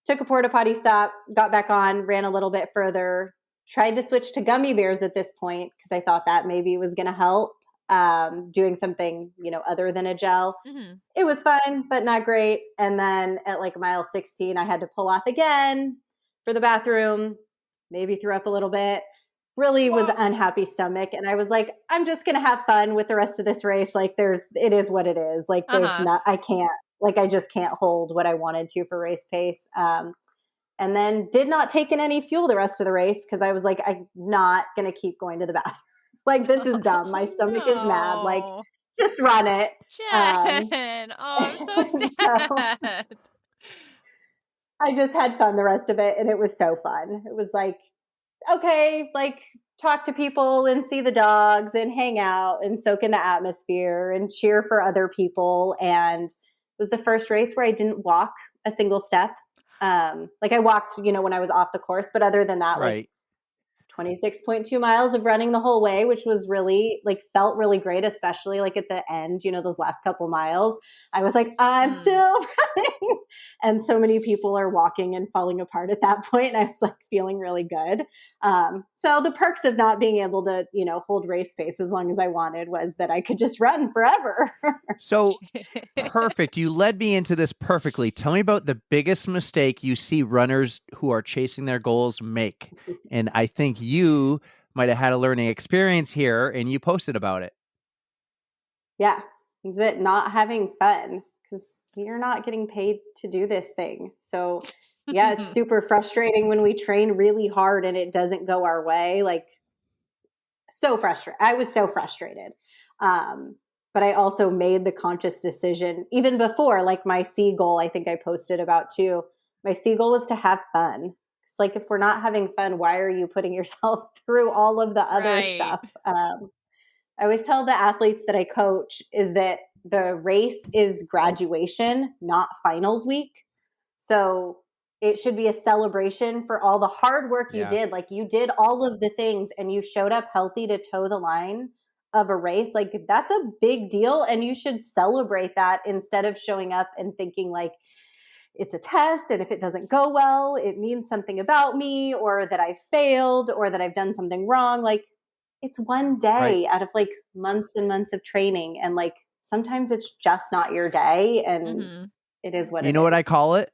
took a porta potty stop, got back on, ran a little bit further, tried to switch to gummy bears at this point because I thought that maybe was going to help doing something, other than a gel. It was fun, but not great. And then at like mile 16, I had to pull off again for the bathroom, maybe threw up a little bit, really was unhappy stomach. And I was like, I'm just going to have fun with the rest of this race. Like it is what it is. Like I just can't hold what I wanted to for race pace. And then did not take in any fuel the rest of the race because I was like, I'm not going to keep going to the bathroom. Like, this is dumb. My stomach is mad. Like, just run it. Jen. I'm so sad. So I just had fun the rest of it. And it was so fun. It was like, okay, like talk to people and see the dogs and hang out and soak in the atmosphere and cheer for other people. And was the first race where I didn't walk a single step. Like I walked, when I was off the course, but other than that, like 26.2 miles of running the whole way, which was really like felt really great, especially like at the end, those last couple miles. I was like, I'm still running. And so many people are walking and falling apart at that point. And I was like feeling really good. So the perks of not being able to, hold race pace as long as I wanted was that I could just run forever. So perfect. You led me into this perfectly. Tell me about the biggest mistake you see runners who are chasing their goals make. And I think you might have had a learning experience here and you posted about it. Yeah. Is it not having fun? Because you're not getting paid to do this thing. So yeah, it's super frustrating when we train really hard and it doesn't go our way. Like, so frustrated. I was so frustrated. But I also made the conscious decision even before, like my C goal, I think I posted about too. My C goal was to have fun. It's like, if we're not having fun, why are you putting yourself through all of the other stuff? I always tell the athletes that I coach is that the race is graduation, not finals week. So it should be a celebration for all the hard work you did. Like, you did all of the things and you showed up healthy to toe the line of a race. Like, that's a big deal. And you should celebrate that instead of showing up and thinking like it's a test. And if it doesn't go well, it means something about me, or that I failed, or that I've done something wrong. Like, it's one day out of like months and months of training. And like, sometimes it's just not your day. And it is what it is. You know what I call it?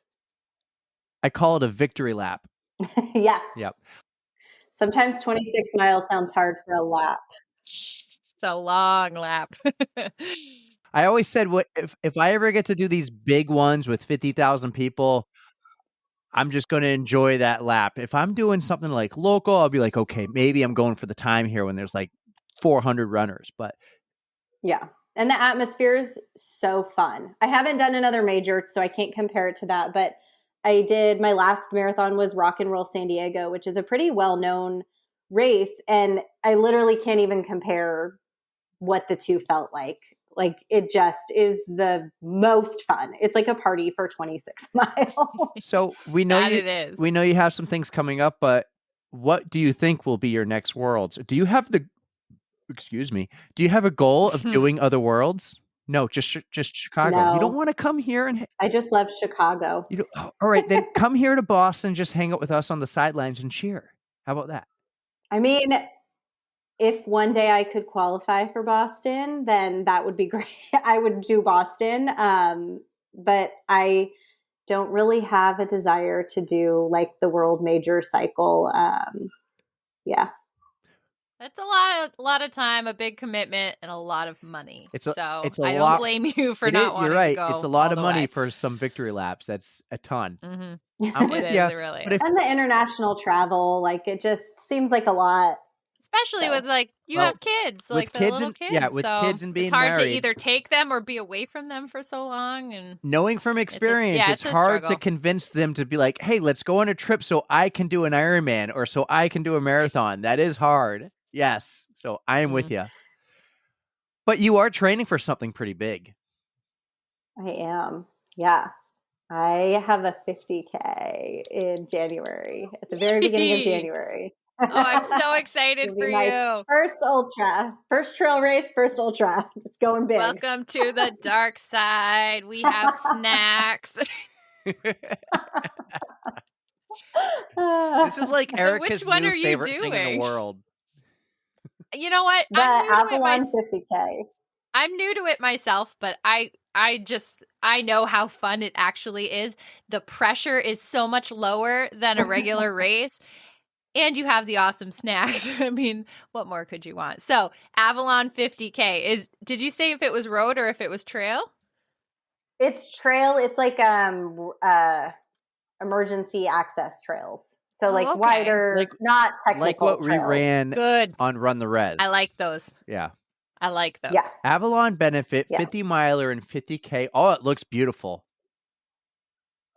I call it a victory lap. Yeah. Yep. Sometimes 26 miles sounds hard for a lap. It's a long lap. I always said, what if I ever get to do these big ones with 50,000 people, I'm just going to enjoy that lap. If I'm doing something like local, I'll be like, okay, maybe I'm going for the time here when there's like 400 runners. But yeah. And the atmosphere is so fun. I haven't done another major, so I can't compare it to that. But I did, my last marathon was Rock and Roll San Diego, which is a pretty well-known race. And I literally can't even compare what the two felt like. Like, it just is the most fun. It's like a party for 26 miles. So we know it is. We know you have some things coming up, but what do you think will be your next worlds? Do you have do you have a goal of doing other worlds? No, just Chicago. No. You don't want to come here and I just love Chicago. All right, then come here to Boston, just hang out with us on the sidelines and cheer. How about that? I mean, if one day I could qualify for Boston, then that would be great. I would do Boston. But I don't really have a desire to do like the world major cycle. Yeah. That's a lot of time, a big commitment, and a lot of money. I don't blame you for not wanting to go. It's a lot of money for some victory laps. That's a ton. Mm-hmm. I'm with you. It really is. And the international travel, like, it just seems like a lot. Especially with like you have kids, like the little kids. Yeah, with kids and being married. It's hard to either take them or be away from them for so long. And knowing from experience, it's hard to convince them to be like, hey, let's go on a trip so I can do an Ironman or so I can do a marathon. That is hard. Yes. So I am with you. But you are training for something pretty big. I am. Yeah. I have a 50K in January, at the very beginning of January. Oh, I'm so excited for you. First ultra, first trail race, first ultra. Just going big. Welcome to the dark side. We have snacks. This is like Erica's new favorite thing in the world. You know what? The Avalon 50K. I'm new to it myself, but I know how fun it actually is. The pressure is so much lower than a regular race. And you have the awesome snacks. I mean, what more could you want? So Avalon 50K did you say if it was road or if it was trail? It's trail. It's like emergency access trails. So wider, like, not technical like what trails. we ran on Run the Res. I like those. Yeah. I like those. Yeah. Avalon Benefit, 50 miler and 50K. Oh, it looks beautiful.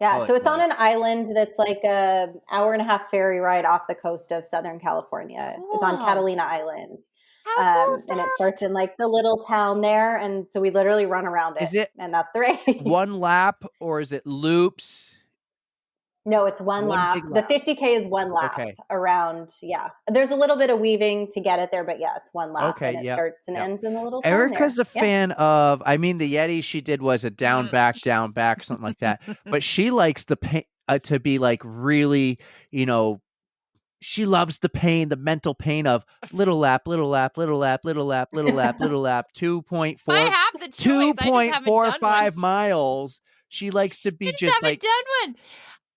Yeah, so it's on an island that's like a 1.5-hour ferry ride off the coast of Southern California. Cool. It's on Catalina Island. How cool is that? And it starts in like the little town there. And so we literally run around it. And that's the race. One lap or is it loops? No, it's one lap. big The lap. 50K is one lap Okay. around. Yeah. There's a little bit of weaving to get it there, but yeah, it's one lap Okay, and it yep, starts and yep. ends in the little town Erica's there. a fan of, I mean, the Yeti she did was a down back, something like that. But she likes the pain to be like really, you know, she loves the pain, the mental pain of little lap, little lap, little lap, little lap, little lap, little lap, If I have the choice, I just haven't done 2.45 one. miles. She likes to be I just just haven't like, done one.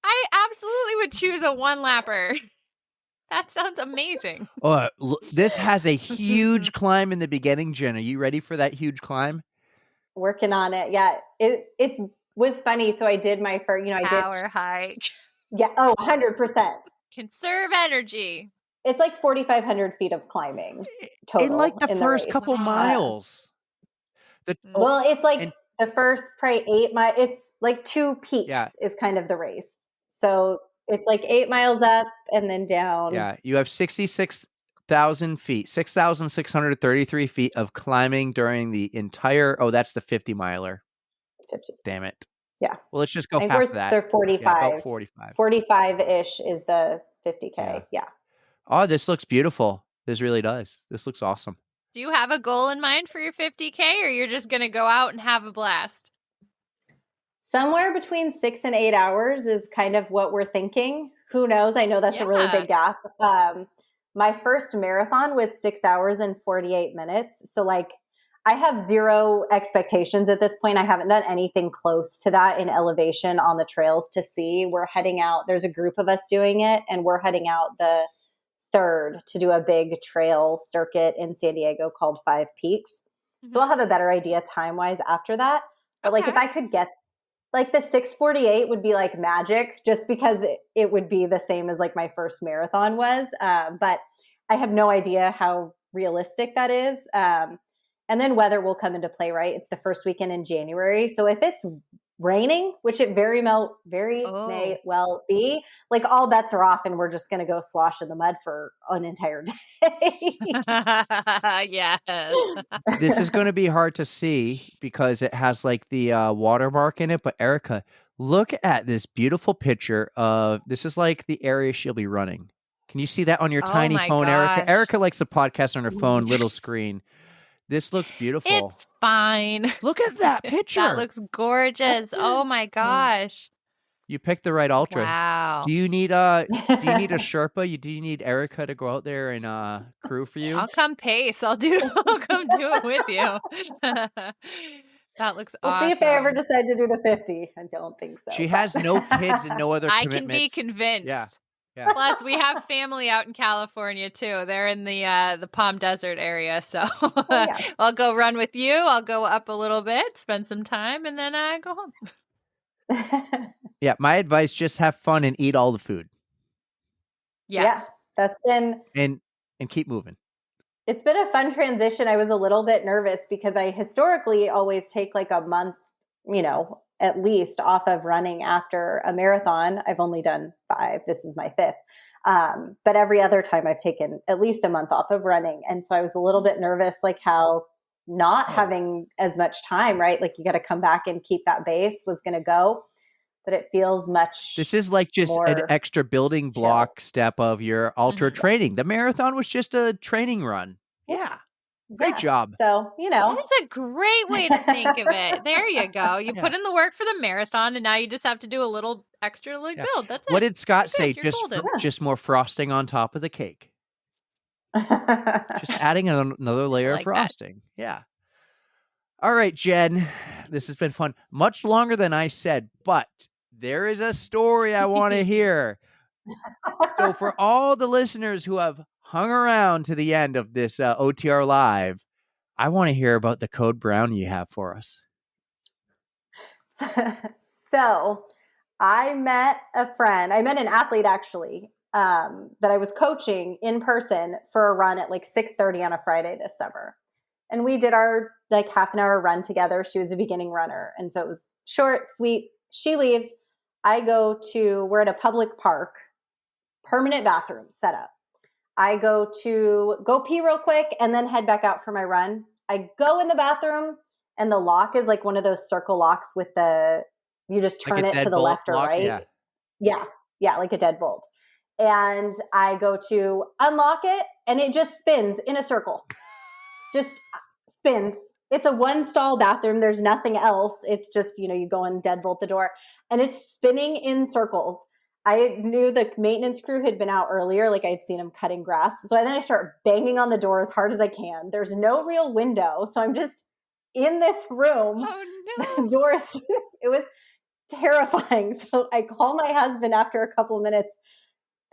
I absolutely would choose a one lapper. That sounds amazing. oh, this has a huge climb in the beginning, Jen. Are you ready for that huge climb? Working on it. Yeah. It was funny. So I did my first, I did. Power hike. Yeah. Oh, 100%. Conserve energy. It's like 4,500 feet of climbing total in like the first race. couple miles. Well, it's like and, the first probably 8 miles. It's like 2 peaks is kind of the race. So it's like 8 miles up and then down. Yeah, you have 66,000 feet, 6,633 feet of climbing during the entire. Oh, that's the 50 miler. 50. Damn it. Yeah. Well, let's just go I think half of that. they're 45. Yeah, about 45. 45-ish is the 50K. Yeah. Oh, this looks beautiful. This really does. This looks awesome. Do you have a goal in mind for your 50K, or you're just going to go out and have a blast? Somewhere between 6 and 8 hours is kind of what we're thinking. Who knows? I know that's a really big gap. My first marathon was 6 hours and 48 minutes. So like I have zero expectations at this point. I haven't done anything close to that in elevation on the trails to see. We're heading out. There's a group of us doing it, and we're heading out the 3rd to do a big trail circuit in San Diego called Five Peaks. So I'll have a better idea time-wise after that. But like if I could get like the 6:48 would be like magic, just because it would be the same as like my first marathon was. But I have no idea how realistic that is. And then weather will come into play, right? It's the first weekend in January. So if it's raining, which it very may well be, like all bets are off and we're just going to go slosh in the mud for an entire day. Yes. This is going to be hard to see because it has like the watermark in it. But Erica, look at this beautiful picture of, this is like the area she'll be running. Can you see that on your tiny phone, Erica? Erica likes the podcast on her phone, little screen. This looks beautiful. It's fine. Look at that picture. That looks gorgeous. Oh my gosh. You picked the right ultra. Wow. Do you need a Sherpa? Do you need Erica to go out there and crew for you? I'll come pace. I'll come do it with you. That looks awesome. We'll see if I ever decide to do the 50. I don't think so. She has no kids and no other commitments. I can be convinced. Yeah. Plus, we have family out in California too. They're in the Palm Desert area, so I'll go run with you. I'll go up a little bit, spend some time, and then go home. Yeah, my advice: just have fun and eat all the food. Yes, that's been and keep moving. It's been a fun transition. I was a little bit nervous because I historically always take like a month, at least off of running after a marathon. I've only done 5. This is my 5th. But every other time I've taken at least a month off of running. And so I was a little bit nervous, like how not having as much time, right? Like you got to come back and keep that base was going to go. But it feels much. This is like just an extra building block step of your ultra training. The marathon was just a training run. Yeah. Great job. So, That's a great way to think of it. There you go. You put in the work for the marathon, and now you just have to do a little extra build. That's it. What did Scott say? You're just more frosting on top of the cake. Just adding another layer of frosting. That. Yeah. All right, Jen. This has been fun. Much longer than I said, but there is a story I want to hear. So for all the listeners who have hung around to the end of this OTR Live, I want to hear about the code brown you have for us. So I met a friend. I met an athlete actually that I was coaching in person for a run at like 6:30 on a Friday this summer. And we did our like half an hour run together. She was a beginning runner. And so it was short, sweet. She leaves. We're at a public park, permanent bathroom set up. I go pee real quick and then head back out for my run. I go in the bathroom and the lock is like one of those circle locks with you just turn it to the left or right. Yeah. Yeah. Like a deadbolt. And I go to unlock it and it just spins in a circle. Just spins. It's a one stall bathroom. There's nothing else. It's just, you go and deadbolt the door and it's spinning in circles. I knew the maintenance crew had been out earlier. Like I'd seen them cutting grass. So then I start banging on the door as hard as I can. There's no real window. So I'm just in this room. Oh The no. doors, it was terrifying. So I call my husband after a couple minutes,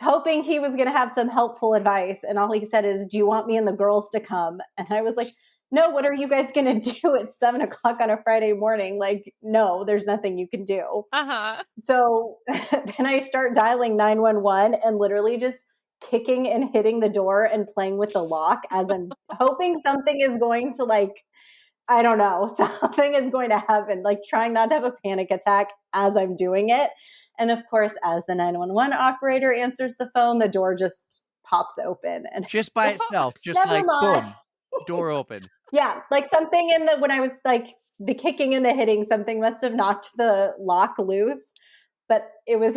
hoping he was going to have some helpful advice. And all he said is, do you want me and the girls to come? And I was like, no, what are you guys going to do at 7:00 on a Friday morning? Like, no, there's nothing you can do. Uh-huh. So then I start dialing 911 and literally just kicking and hitting the door and playing with the lock as I'm hoping something is going to I don't know, something is going to happen, trying not to have a panic attack as I'm doing it. And of course, as the 911 operator answers the phone, the door just pops open. And just by itself, just never mind. Boom, door open. Yeah, something when I was the kicking and the hitting, something must have knocked the lock loose. But it was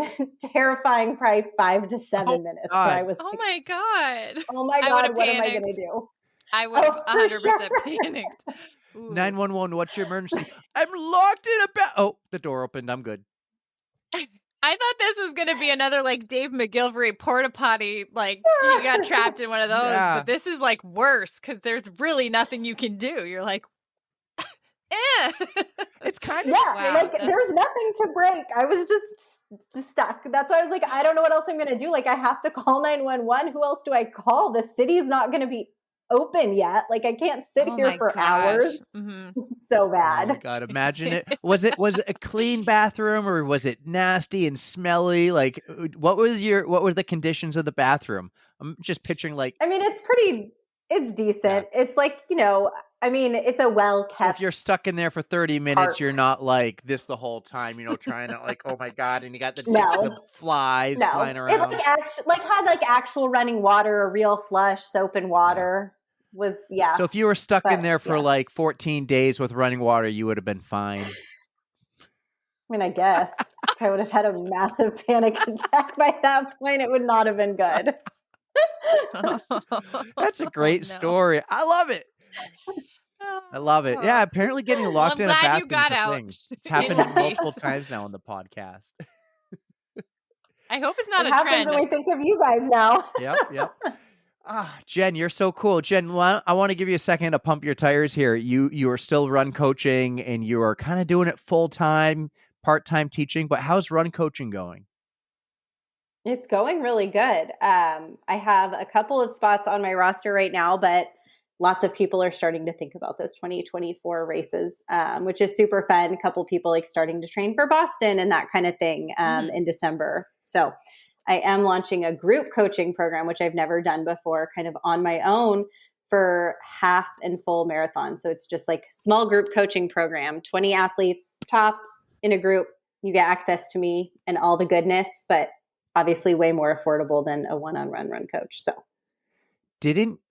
terrifying, probably 5 to 7 minutes. Where I was oh my God. Oh my God, what am I going to do? I would have 100% panicked. Ooh. 911, what's your emergency? I'm locked in a oh, the door opened. I'm good. I thought this was going to be another Dave McGillivray porta potty, you got trapped in one of those, but this is worse because there's really nothing you can do. You're like, eh. It's kind of there's nothing to break. I was just stuck. That's why I was like, I don't know what else I'm going to do. I have to call 911. Who else do I call? The city's not going to be open yet. I can't sit here for hours. Mm-hmm. So bad. Oh my God, imagine it. Was it a clean bathroom or was it nasty and smelly? What were the conditions of the bathroom? I'm just picturing I mean, it's decent. Yeah. It's it's a well-kept. So if you're stuck in there for 30 minutes, you're not this the whole time, trying to oh my God, and you got the flies flying around. It had actual running water, a real flush, soap and water. Was So if you were stuck in there for 14 days with running water, you would have been fine. I mean, I guess I would have had a massive panic attack by that point. It would not have been good. That's a great story. I love it. I love it. Yeah, apparently getting locked in a bathroom is a thing. It's happened multiple times now on the podcast. I hope it's not it a happens trend. When we think of you guys now. Yep. Jen, you're so cool. Jen, I want to give you a second to pump your tires here. You are still run coaching and you are kind of doing it full-time, part-time teaching, but how's run coaching going? It's going really good. I have a couple of spots on my roster right now, but lots of people are starting to think about those 2024 races, which is super fun. A couple people starting to train for Boston and that kind of thing in December. So I am launching a group coaching program, which I've never done before, kind of on my own for half and full marathon. So it's just small group coaching program, 20 athletes tops in a group. You get access to me and all the goodness, but obviously way more affordable than a one-on-one run coach. So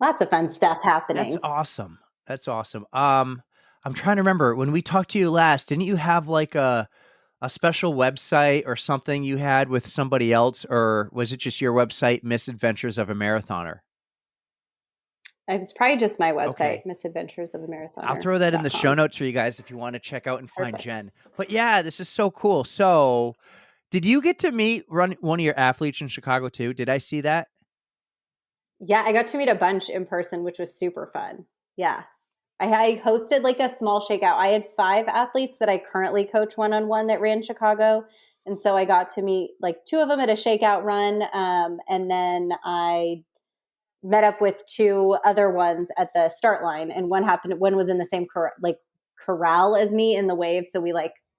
lots of fun stuff happening. That's awesome. I'm trying to remember when we talked to you last, didn't you have a special website or something you had with somebody else, or was it just your website, Misadventures of a Marathoner? It was probably just my website, Misadventures of a Marathoner. I'll throw that in the show notes for you guys if you want to check out and find Jen. But yeah, this is so cool. So did you get to meet one of your athletes in Chicago too? Did I see that? Yeah, I got to meet a bunch in person, which was super fun. Yeah. I hosted a small shakeout. I had 5 athletes that I currently coach one-on-one that ran Chicago. And so I got to meet 2 of them at a shakeout run. And then I met up with 2 other ones at the start line. And one was in the same corral as me in the wave. So we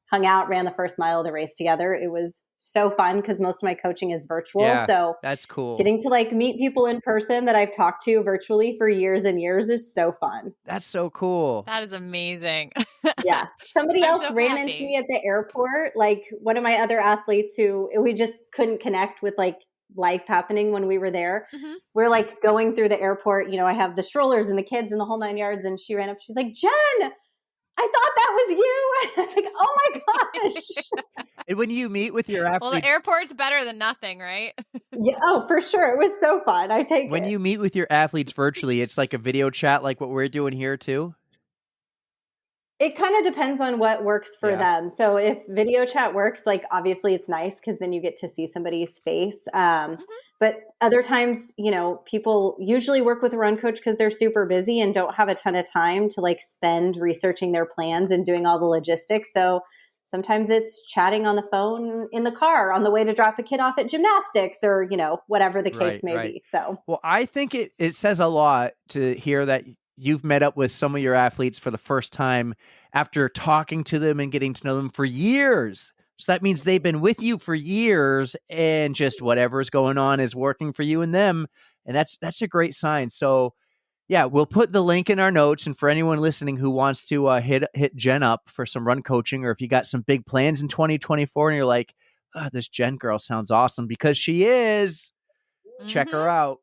hung out, ran the first mile of the race together. It was so fun because most of my coaching is virtual. Yeah, so that's cool. Getting to meet people in person that I've talked to virtually for years and years is so fun. That's so cool. That is amazing. Yeah. Somebody else ran into me at the airport, one of my other athletes who we just couldn't connect with life happening when we were there. Mm-hmm. We're going through the airport, I have the strollers and the kids and the whole 9 yards. And she ran up, she's like, Jen, I thought that was you. I was like, oh my gosh. And when you meet with your Well, athletes, the airport's better than nothing, right? Yeah, oh, for sure. It was so fun. I take when it. you meet with your athletes virtually, it's like a video chat like what we're doing here too? It kind of depends on what works for Yeah. them. So if video chat works, like obviously it's nice because then you get to see somebody's face. But other times, people usually work with a run coach because they're super busy and don't have a ton of time to like spend researching their plans and doing all the logistics. So sometimes it's chatting on the phone in the car on the way to drop a kid off at gymnastics or, whatever the case may be. So Well, I think it says a lot to hear that you've met up with some of your athletes for the first time after talking to them and getting to know them for years. So that means they've been with you for years and just whatever's going on is working for you and them. And that's a great sign. So yeah, we'll put the link in our notes. And for anyone listening who wants to hit Jen up for some run coaching, or if you got some big plans in 2024 and you're like, oh, this Jen girl sounds awesome, because she is, check her out.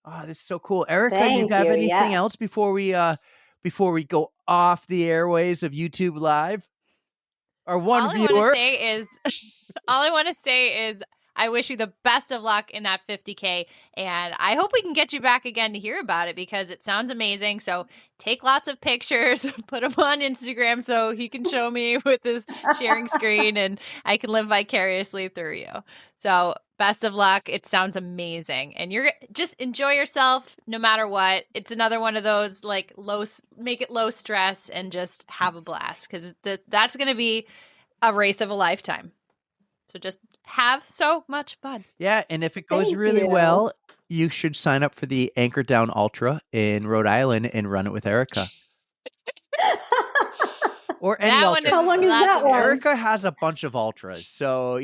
Oh, this is so cool. Erica, you thank have you. anything Yeah. else before we go off the airways of YouTube Live? Our one All I viewer. want to say is I wish you the best of luck in that 50K, and I hope we can get you back again to hear about it because it sounds amazing. So take lots of pictures, put them on Instagram so he can show me with his sharing screen and I can live vicariously through you. So best of luck. It sounds amazing. And you're just enjoy yourself no matter what. It's another one of those like make it low stress and just have a blast, because that's going to be a race of a lifetime. So just have so much fun. Yeah, and if it goes Thank really you. well, you should sign up for the Anchor Down Ultra in Rhode Island and run it with Erica. Or any That one ultra. How long is lots that of one? nerves. Erica has a bunch of ultras, so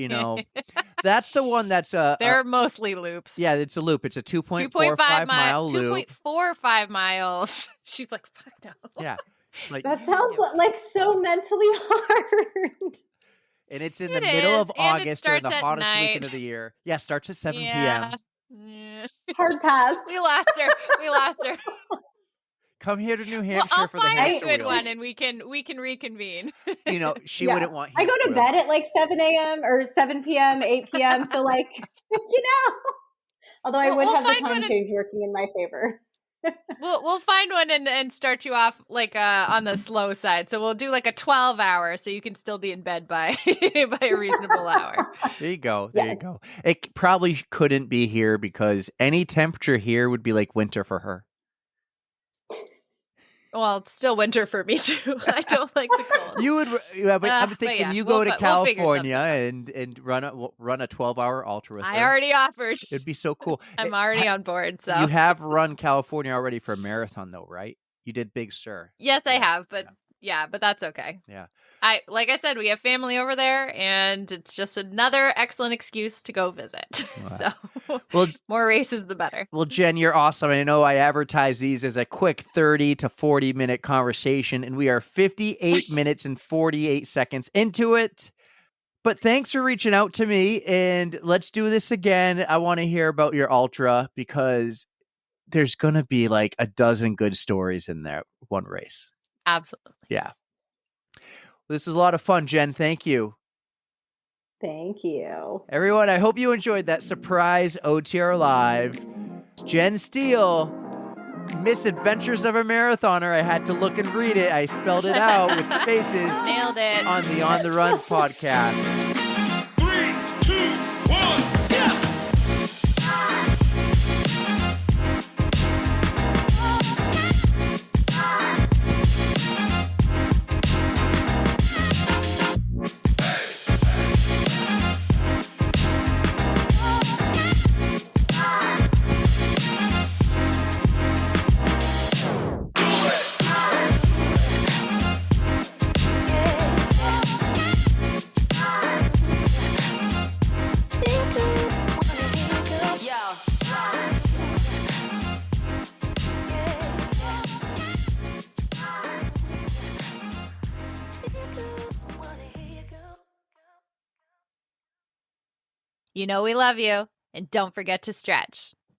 that's the one that's They're mostly loops. yeah, it's a loop. It's a 2.45 mile loop. 2.45 miles. She's like, fuck no. Yeah, like, That sounds like so mentally hard. and it's in the It middle is, of and it August during the starts at hottest night. weekend of the year. Yeah, starts at 7 Yeah. p.m. Yeah. Hard pass. We lost her. Come here to New Well, Hampshire I'll for the find a hamster good wheel. one and we can reconvene. She Yeah. wouldn't want. I go hamster to wheel. bed at like 7 a.m. or 7 p.m., 8 p.m. So like, although I would We'll have the find time one change working in my favor. We'll find one and start you off like on the slow side. So we'll do like a 12-hour so you can still be in bed by by a reasonable hour. There you go. There you Yes. go. It probably couldn't be here because any temperature here would be like winter for her. Well, it's still winter for me too. I don't like the cold. You would, yeah, but I'm But thinking yeah, you we'll go to we'll figure something California out. and run a 12-hour ultra with her. I already offered. It'd be so cool. I'm already on board. So You have run California already for a marathon though, right? You did Big Sur. yes, I Yeah, have, but but that's okay. Yeah. Like I said, we have family over there, and it's just another excellent excuse to go visit. Wow. So, Well, more races, the better. Well, Jen, you're awesome. I know I advertise these as a quick 30 to 40-minute conversation, and we are 58 minutes and 48 seconds into it. But thanks for reaching out to me, and let's do this again. I want to hear about your ultra because there's going to be like a dozen good stories in there one race. Absolutely. Yeah. This is a lot of fun, Jen. Thank you. Thank you. Everyone, I hope you enjoyed that surprise OTR Live. Jen Steele, Misadventures of a Marathoner. I had to look and read it. I spelled it out with the faces Nailed it. on the On the Runs podcast. 3, 2, 1, yeah! You know we love you, and don't forget to stretch.